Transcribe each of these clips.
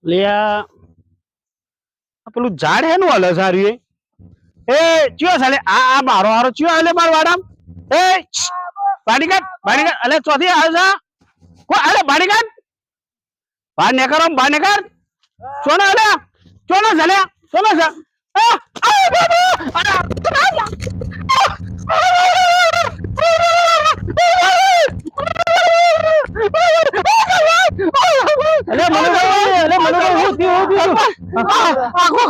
લ્યા આ પેલું ઝાડ હેનું હલે સારું એ ચિયો સાલે આ મારો હારો ચિયો હલે માર વાડામ એ બાડીકાટ અલે ચોથી આવે છે કો અલે બાડીકાટ બહાર ને કરો બહાર ને કર સોના અલે સોના સાલે સોના સા આ બાબા અરે મને હું થયું આખો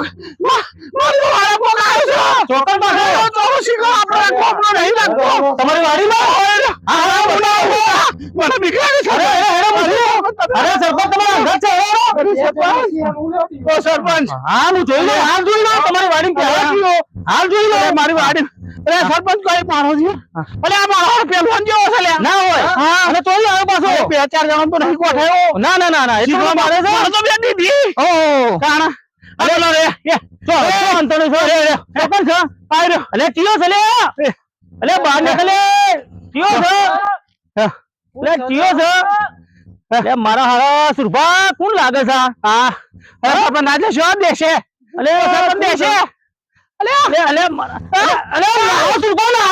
મારી વાળા પોકાયો છે ચોકર પાસે તો શીખો આપણે કોપરો નહીં લાગતો તમારી વાડીમાં હા બોલાવો મને બીક લાગે છે અરે સરપંચ તમારા ઘર છે ઓ સરપંચ હાલ જોઈ લો તમારી વાડી કે હાલ જોઈ લો મારી વાડી અરે સરપંચ કોઈ મારો છે અરે આ મારો પેલવાન જેવો છે લે ના હોય હા અને તોય આવે પાછો બે ચાર જણા તો નહીં કોઠાયો ના એ તો મારે છે તો બે દીદી ઓ કાણા અરે લો રે તો અંતણો છો રે સરપંચ આઈ રે અલે ટીયો છે લે અલે બહાર નીકળે ટીયો છે અલે ટીયો છે અલે મારા હારા સુરભા કોણ લાગે છે હા સરપંચ આજે શું દેશે અલે સરપંચ દેશે અલે આવો સુરભા ના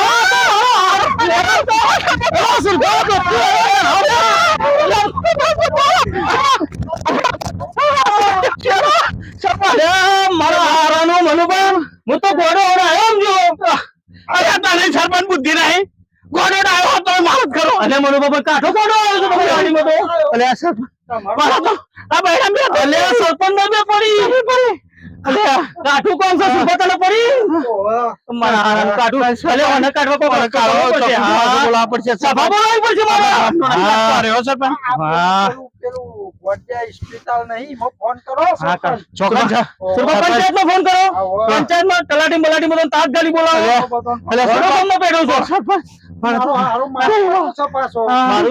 આવો સુરભા મારા હારાનો મનુભા હું તો ઘોડો આવ્યો જો અરે તને સરપંચ બુદ્ધિ નહીં ઘોડો આવ્યો તો મારત કરો અને મનુભા કાઠો ઘોડો આવ્યો તો તમારી ગાડીમાં તો અલે સરપંચ મારા તો આ બહેરા મે અલે સરપંચ નો મે પડી અલે કાઠું કોણ છે સુરભા પડી મારા હારાનો કાઠું અલે ઓને કાઢવા કો કાઢવો પડશે હા બોલાવા પડશે સભા બોલાવી પડશે મારા અરે હો સરપંચ હા પેલું વડિયા હોસ્પિટલ નહીં મો ફોન કરો હા કર ચોકન છે સુરભા પંચાયતમાં ફોન કરો પંચાયતમાં તલાટી બલાટી બધો તાત્કાલિક બોલાવો અલે સરપંચનો પેડો છો સરપંચ મારું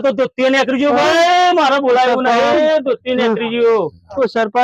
તો દોત્તી ને એકરી જો ભાઈ મારો બોલાવ્યો નહીં દોત્તી ને એકરી જો સરપંચ